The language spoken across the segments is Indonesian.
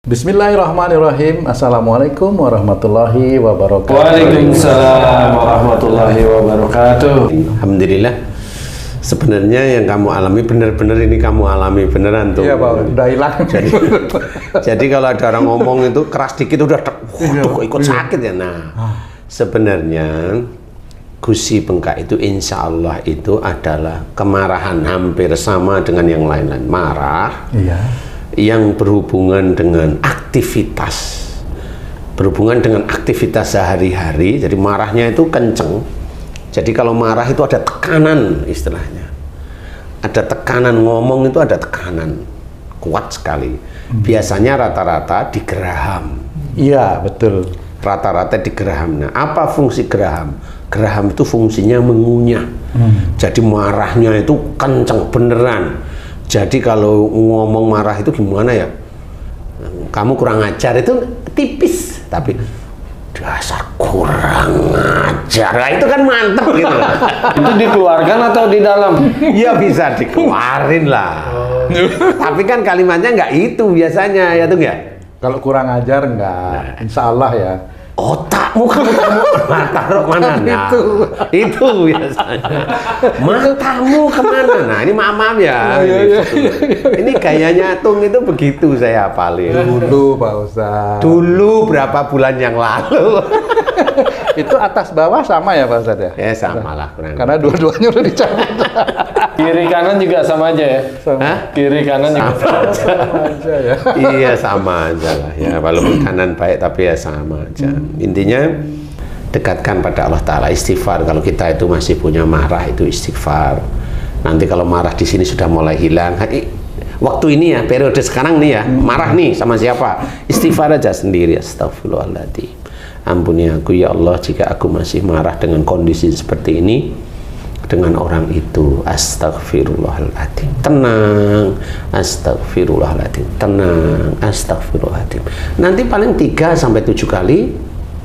Bismillahirrahmanirrahim. Assalamualaikum warahmatullahi wabarakatuh. Waalaikumsalam warahmatullahi wabarakatuh. Alhamdulillah. Sebenarnya yang kamu alami benar-benar ini kamu alami beneran tuh. Iya Pak, udah hilang. Jadi kalau ada orang ngomong itu keras dikit udah waduh, ikut sakit ya. Nah, sebenarnya gusi bengkak itu insya Allah itu adalah kemarahan hampir sama dengan yang lain-lain. Marah. Iya. Yang berhubungan dengan aktivitas sehari-hari. Jadi marahnya itu kenceng. Jadi kalau marah itu ada tekanan istilahnya, ada tekanan ngomong, itu ada tekanan kuat sekali. Biasanya rata-rata di geraham. Iya betul. Rata-rata di geraham. Nah, apa fungsi geraham? Geraham itu fungsinya mengunyah. Jadi marahnya itu kenceng beneran. Jadi kalau ngomong marah itu gimana ya? Kamu kurang ajar itu tipis, tapi dasar kurang ajar. Nah, itu kan mantep gitu. Itu dikeluarkan atau di dalam? Ya bisa dikeluarin lah. Tapi kan kalimatnya nggak itu biasanya ya tuh ya. Kalau kurang ajar enggak, insya Allah ya. Otakmu kamu taruh mana? Nah, itu biasanya. Matamu kemana? Nah ini maaf ya. Ini gayanya Tung itu begitu saya hafalin. Dulu Pak Ustadz. Dulu berapa bulan yang lalu. Itu atas bawah sama ya Pak Ustadz ya? Ya sama lah. Karena dua-duanya udah dicabut. Kiri kanan juga sama aja ya? Sama. Kiri kanan juga Sama aja ya. Iya sama aja lah ya. Walaupun kanan baik tapi ya sama aja. Intinya dekatkan pada Allah Ta'ala, istighfar. Kalau kita itu masih punya marah itu istighfar. Nanti kalau marah di sini sudah mulai hilang. Waktu ini ya, periode sekarang nih ya, marah nih sama siapa? Istighfar aja sendiri. Astagfirullahaladzim. Ampuni aku ya Allah jika aku masih marah dengan kondisi seperti ini, dengan orang itu. Astagfirullahaladzim. Tenang. Astagfirullahaladzim. Tenang. Astagfirullahaladzim. Nanti paling 3-7 kali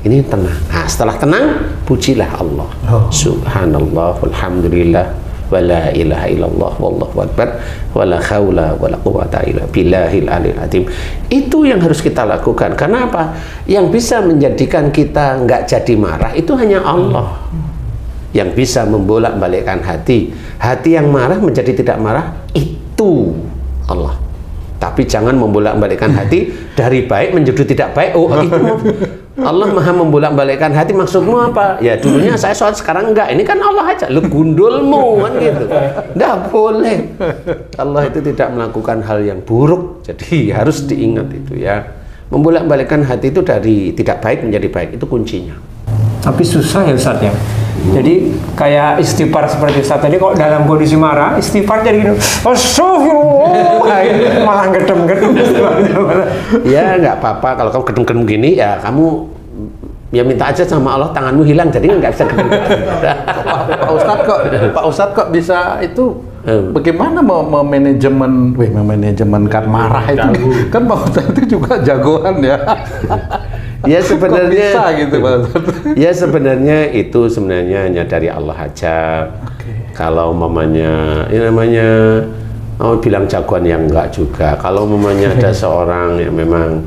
ini tenang. Nah, setelah tenang, pujilah Allah. Subhanallah, walhamdulillah, wala ilaha illallah, wallahu akbar, wala khawla wala quwata illa billahil aliyil azim. Itu yang harus kita lakukan. Karena apa? Yang bisa menjadikan kita nggak jadi marah itu hanya Allah. Yang bisa membolak-balikkan hati yang marah menjadi tidak marah itu Allah. Tapi jangan membolak-balikkan hati dari baik menjadi tidak baik. Oh itu Allah maha membolak-balikkan hati. Maksudmu apa? Ya dulunya saya sholat sekarang enggak. Ini kan Allah aja. Lu gundulmu kan gitu. Nggak boleh. Allah itu tidak melakukan hal yang buruk. Jadi harus diingat itu ya. Membolak-balikkan hati itu dari tidak baik menjadi baik. Itu kuncinya. Tapi susah ya Ustadz ya. Jadi kayak istighfar seperti Ustadz tadi, kok dalam kondisi marah istighfar jadi gini, astagfirullah, malah gedem-gedem. Ya nggak apa-apa kalau kamu gedem-gedem gini ya kamu ya minta aja sama Allah tanganmu hilang, jadi nggak bisa gedem-gedem. Pak Ustadz kok bisa itu? Bagaimana memanajemenkan marah itu? Kan Pak Ustadz itu juga jagoan ya. Ya sebenarnya bisa gitu Pak Ustadz? Ya sebenarnya itu sebenarnya hanya dari Allah aja. Kalau mamanya ini namanya mau bilang jagoan yang enggak juga. Kalau mamanya ada seorang yang memang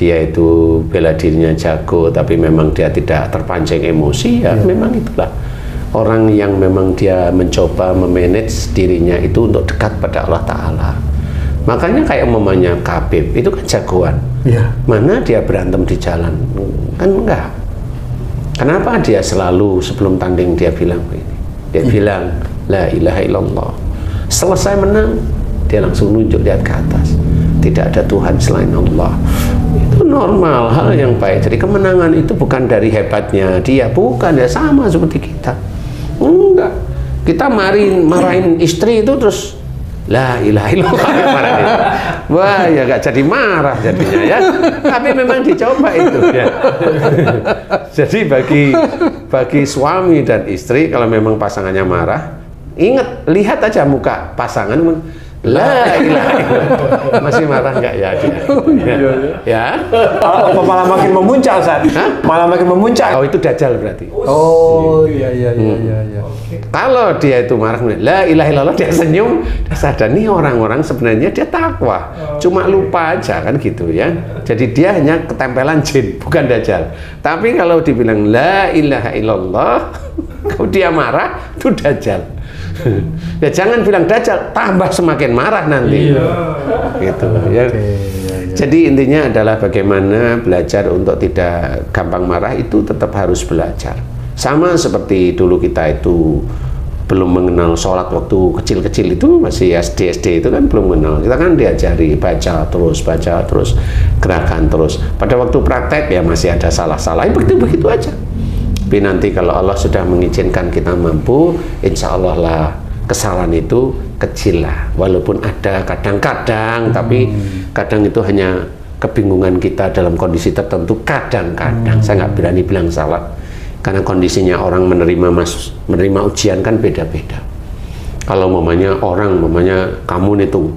dia itu bela dirinya jago tapi memang dia tidak terpancing emosi, ya memang itulah orang yang memang dia mencoba memanage dirinya itu untuk dekat pada Allah Ta'ala. Makanya kayak mamanya Khabib itu kan jagoan. Mana dia berantem di jalan? Kan enggak. Kenapa dia selalu sebelum tanding dia bilang begini? Dia bilang la ilaha illallah. Selesai menang dia langsung nunjuk lihat ke atas. Tidak ada Tuhan selain Allah. Itu normal, hal yang baik. Jadi kemenangan itu bukan dari hebatnya dia, bukan ya, sama seperti kita. Enggak. Kita marahin istri itu terus la ilaha illallah. Wah ya gak jadi marah jadinya ya. Tapi memang dicoba itu ya. Jadi bagi suami dan istri kalau memang pasangannya marah, ingat, lihat aja muka pasangan. La ilaha illallah. Masih marah nggak ya dia? Ya. Apa malah makin memuncak, Ustaz? Malah makin memuncak. Oh, itu dajjal berarti. Oh, iya. Kalau dia itu marah, la ilaha illallah, dia senyum, dia sadar nih orang-orang sebenarnya dia takwa, cuma lupa aja kan gitu ya. Jadi dia hanya ketempelan jin, bukan dajjal. Tapi kalau dibilang la ilaha illallah, kalau dia marah, itu dajjal. Ya jangan bilang dajjal, tambah semakin marah nanti. Gitu ya. Jadi intinya adalah bagaimana belajar untuk tidak gampang marah itu tetap harus belajar. Sama seperti dulu kita itu belum mengenal sholat waktu kecil-kecil itu, masih SD itu kan belum mengenal. Kita kan diajari baca terus, gerakan terus. Pada waktu praktek ya masih ada salah-salah, begitu-begitu aja. Tapi nanti kalau Allah sudah mengizinkan kita mampu, insya Allah lah kesalahan itu kecil lah. Walaupun ada kadang-kadang, tapi kadang itu hanya kebingungan kita dalam kondisi tertentu. Kadang-kadang saya nggak berani bilang salah. Karena kondisinya orang menerima ujian kan beda-beda. Kalau mamanya kamu nih tuh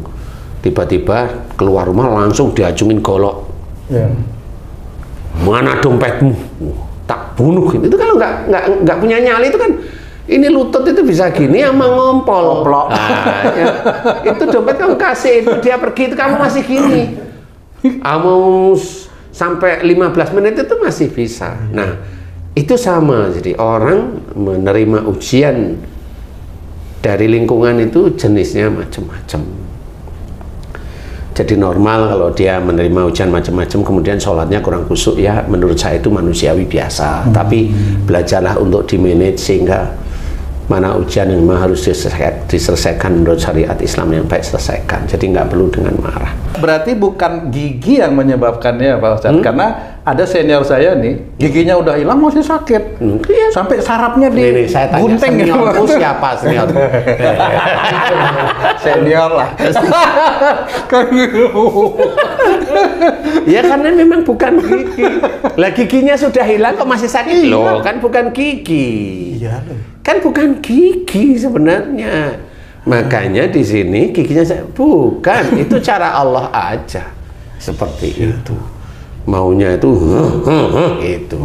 tiba-tiba keluar rumah langsung diacungin golok. Mana dompetmu? Tak bunuh. Itu kalau nggak punya nyali itu kan, ini lutut itu bisa gini sama ngompol. Nah, ya, itu dompet kamu kasih, itu dia pergi itu kamu masih gini. Kamu sampai 15 menit itu masih bisa. Nah, itu sama, jadi orang menerima ujian dari lingkungan itu jenisnya macam-macam. Jadi normal kalau dia menerima ujian macam-macam, kemudian sholatnya kurang khusyuk, ya menurut saya itu manusiawi biasa. Tapi belajarlah untuk di-manage sehingga mana ujian yang memang harus diselesaikan menurut syariat Islam yang baik selesaikan. Jadi nggak perlu dengan marah. Berarti bukan gigi yang menyebabkannya, Pak Ustadz, karena ada senior saya nih, giginya udah hilang masih sakit, sampai sarapnya di saya tanya gunting. Seniormu siapa senior? Senior lah. Ya karena memang bukan gigi. Lah giginya sudah hilang kok masih sakit? Loh, kan bukan gigi. Iya. Kan bukan gigi sebenarnya. Makanya di sini giginya bukan, itu cara Allah aja. Seperti itu. Maunya itu itu.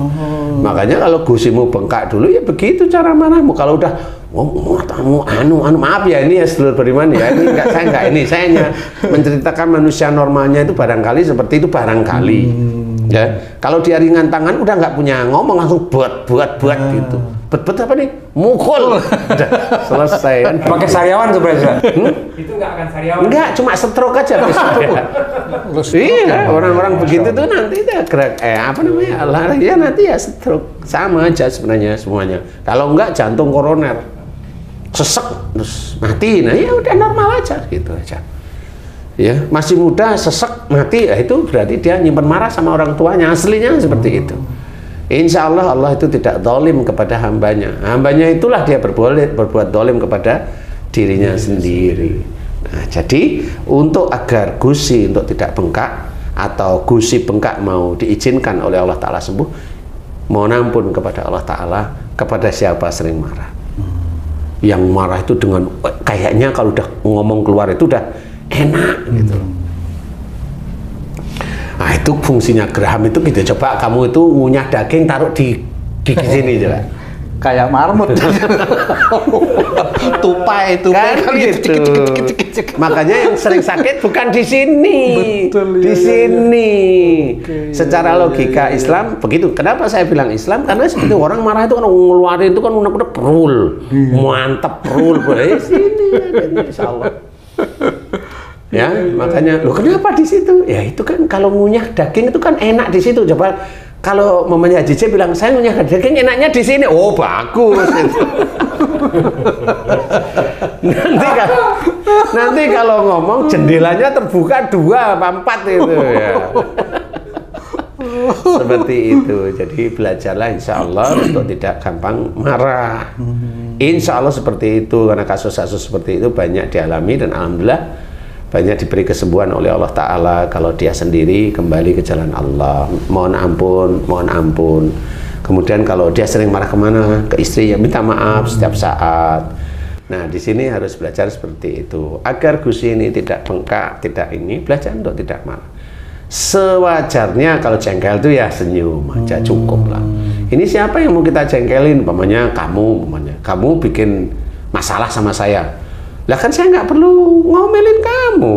Makanya kalau gusimu bengkak dulu ya begitu cara marahmu. Kalau udah maaf ya, ini ya sedulur beriman ya, ini enggak, saya enggak, ini saya hanya menceritakan manusia normalnya itu barangkali seperti itu barangkali. Ya, kalau dia ringan tangan udah nggak punya ngomong, langsung buat gitu. Bet apa nih? Mukul. Udah selesai kan. Pakai sariawan sebenarnya. Itu nggak akan sariawan. Enggak, cuma stroke aja. Iya, orang-orang begitu tuh nanti dia gerak ya nanti ya stroke. Sama aja sebenarnya semuanya. Kalau enggak jantung koroner. Sesek terus mati. Nah, ya udah normal aja gitu aja. Ya, masih muda sesek mati, ya itu berarti dia nyimpen marah sama orang tuanya, aslinya seperti itu. Insya Allah Allah itu tidak zalim kepada hambanya. Hambanya itulah dia berbuat zalim kepada dirinya sendiri. Nah, jadi untuk agar gusi untuk tidak bengkak atau gusi bengkak mau diizinkan oleh Allah Ta'ala sembuh, mohon ampun kepada Allah Ta'ala kepada siapa sering marah. Yang marah itu dengan kayaknya kalau udah ngomong keluar itu udah enak gitu. Nah itu fungsinya geraham itu gitu. Coba kamu itu ngunyah daging taruh di gigi sini coba. Kayak marmut. tupai kan gitu. Makanya yang sering sakit bukan di sini. Betul, di sini. Secara logika Islam begitu. Kenapa saya bilang Islam? Karena seperti orang marah itu kan ngeluarin itu kan udah perul, mantap perul. Di sini, insyaallah. Ya, makanya loh kenapa di situ? Ya itu kan kalau ngunyah daging itu kan enak di situ. Coba kalau mamanya Haji C bilang saya ngunyah daging enaknya di sini. Oh, bagus gitu. nanti kalau ngomong jendelanya terbuka 2 apa 4 itu ya. Seperti itu. Jadi belajarlah insya Allah untuk tidak gampang marah. Insya Allah seperti itu, karena kasus-kasus seperti itu banyak dialami dan alhamdulillah banyak diberi kesembuhan oleh Allah Ta'ala kalau dia sendiri kembali ke jalan Allah. Mohon ampun. Kemudian kalau dia sering marah kemana? Ke istri, ya minta maaf setiap saat. Nah, di sini harus belajar seperti itu. Agar gusi ini tidak bengkak, tidak ini, belajar untuk tidak marah. Sewajarnya kalau jengkel itu ya senyum aja cukup lah. Ini siapa yang mau kita jengkelin? Umpamanya kamu bikin masalah sama saya. Lah kan saya nggak perlu ngomelin kamu.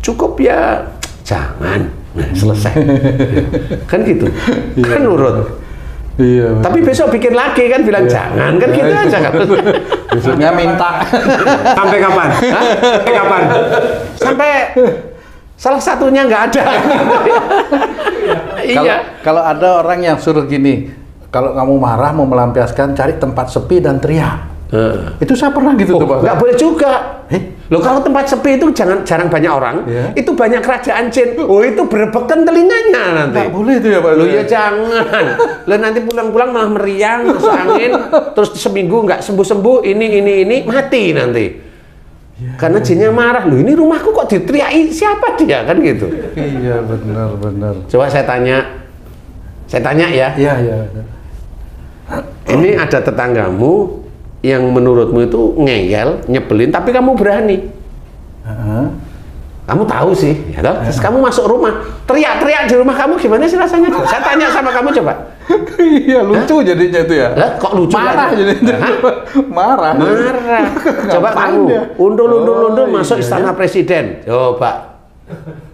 Cukup ya jangan. Nah, selesai. Kan gitu. Kan nurut. Iya. Tapi besok bikin lagi kan bilang jangan kan gitu aja kan. Besoknya minta. Sampai kapan? Sampai kapan? Sampai salah satunya nggak ada. Iya. Kalau ada orang yang suruh gini, kalau kamu marah mau melampiaskan, cari tempat sepi dan teriak. Itu saya pernah gitu tuh, Pak. Nggak boleh juga. Loh, kalau tempat sepi itu jarang banyak orang, itu banyak kerajaan jin. Oh, itu berebekan telinganya nanti. Nggak boleh itu ya, Pak. Loh ya jangan. Lah nanti pulang-pulang malah meriang, masuk angin, terus seminggu nggak sembuh-sembuh, ini mati nanti. Karena jinnya marah. Loh, ini rumahku kok diteriaki, siapa dia kan gitu. Iya, benar. Coba saya tanya ya. Iya. Ini ada tetanggamu yang menurutmu itu ngeyel, nyebelin, tapi kamu berani. Kamu tahu sih, ya toh? Terus kamu masuk rumah, teriak-teriak di rumah kamu, gimana sih rasanya? Saya tanya sama kamu coba. Iya, lucu jadinya itu ya. Lah, kok lucu? Marah jadinya. Marah. Coba kamu undul-undul masuk Iya. istana presiden. Coba.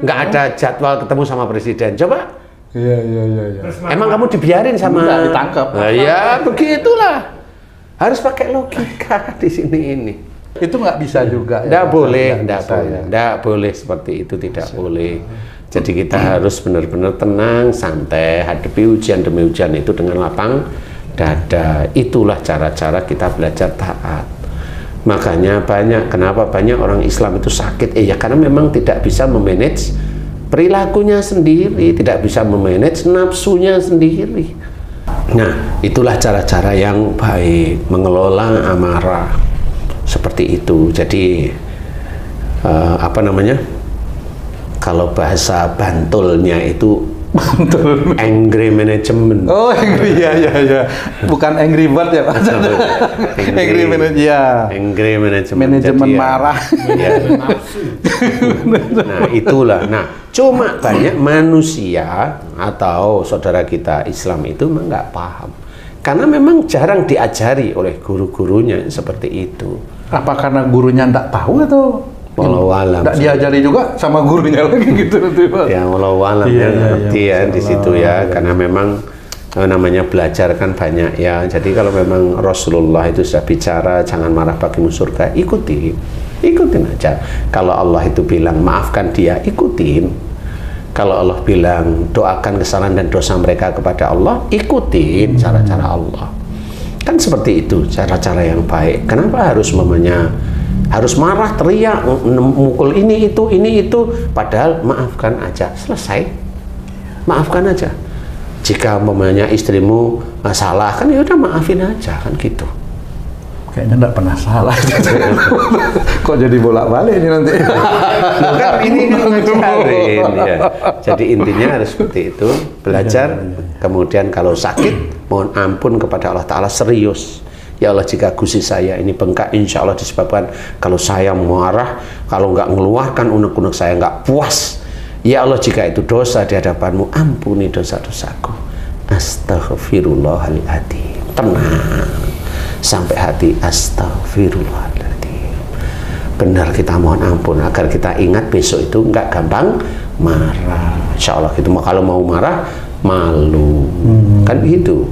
Nggak ada jadwal ketemu sama presiden. Coba. Iya. Emang kamu dibiarin sama? Nggak ditangkap. Nah, ya begitulah. Harus pakai logika di sini ini. Itu nggak bisa juga. Nggak boleh, bisa. nggak boleh seperti itu, tidak boleh. Jadi kita harus benar-benar tenang, santai, hadapi ujian demi ujian itu dengan lapang dada. Itulah cara-cara kita belajar taat. Makanya kenapa banyak orang Islam itu sakit? Ya karena memang tidak bisa memanage perilakunya sendiri, tidak bisa memanage nafsunya sendiri. Nah, itulah cara-cara yang baik mengelola amarah seperti itu. Jadi kalau bahasa Bantulnya itu angry management. Oh, angry ya. Bukan angry bird ya, Pak. Angry management. Ya. Angry management. Manajemen Jadi, marah. Ya. Nah, itulah. Nah, cuma banyak manusia atau saudara kita Islam itu memang nggak paham. Karena memang jarang diajari oleh guru-gurunya seperti itu. Apa karena gurunya nggak tahu atau Walau alam. nggak diajari juga sama gurunya lagi gitu nanti, Pak? Ya, walau alam ngerti ya di situ ya. Karena memang namanya belajar kan banyak ya. Jadi kalau memang Rasulullah itu sudah bicara jangan marah bagimu surga, ikutin aja. Kalau Allah itu bilang maafkan dia, ikutin. Kalau Allah bilang doakan kesalahan dan dosa mereka kepada Allah, ikutin cara-cara Allah. Kan seperti itu cara-cara yang baik. Kenapa harus harus marah, teriak, mukul ini itu, padahal maafkan aja, selesai. Maafkan aja. Jika umpamanya istrimu salah, kan ya udah maafin aja, kan gitu. Kayaknya nggak pernah salah. Kok jadi bolak-balik ini nanti? Kan ini kan ngajarin ya. Jadi intinya harus seperti itu, belajar. Kemudian kalau sakit, mohon ampun kepada Allah Ta'ala, serius. Ya Allah, jika gusi saya ini bengkak, insya Allah disebabkan kalau saya marah, kalau nggak mengeluarkan unek-unek saya nggak puas. Ya Allah, jika itu dosa di hadapanmu, ampuni dosa-dosaku. Astaghfirullahaladzim. Tenang sampai hati, astaghfirullahaladzim. Benar, kita mohon ampun agar kita ingat besok itu nggak gampang marah. Insya Allah gitu. Kalau mau marah, malu. Kan gitu.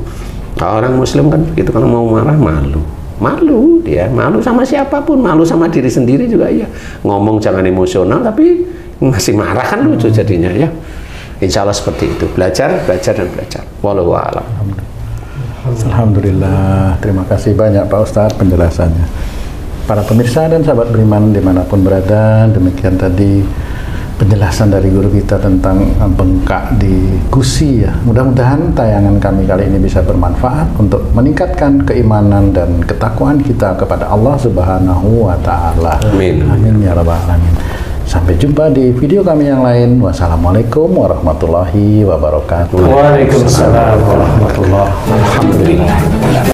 Orang Muslim kan begitu, kalau mau marah malu dia, malu sama siapapun, malu sama diri sendiri juga ya. Ngomong jangan emosional tapi masih marah kan lucu jadinya ya. Insya Allah seperti itu, belajar dan belajar. Wallahu a'lam. Alhamdulillah, terima kasih banyak Pak Ustadz penjelasannya. Para pemirsa dan sahabat beriman dimanapun berada, demikian tadi penjelasan dari guru kita tentang bengkak di gusi ya. Mudah-mudahan tayangan kami kali ini bisa bermanfaat untuk meningkatkan keimanan dan ketakwaan kita kepada Allah Subhanahu wa Ta'ala. Amin. Amin ya rabbal alamin. Sampai jumpa di video kami yang lain. Wassalamualaikum warahmatullahi wabarakatuh. Waalaikumsalam warahmatullahi wabarakatuh. Alhamdulillah.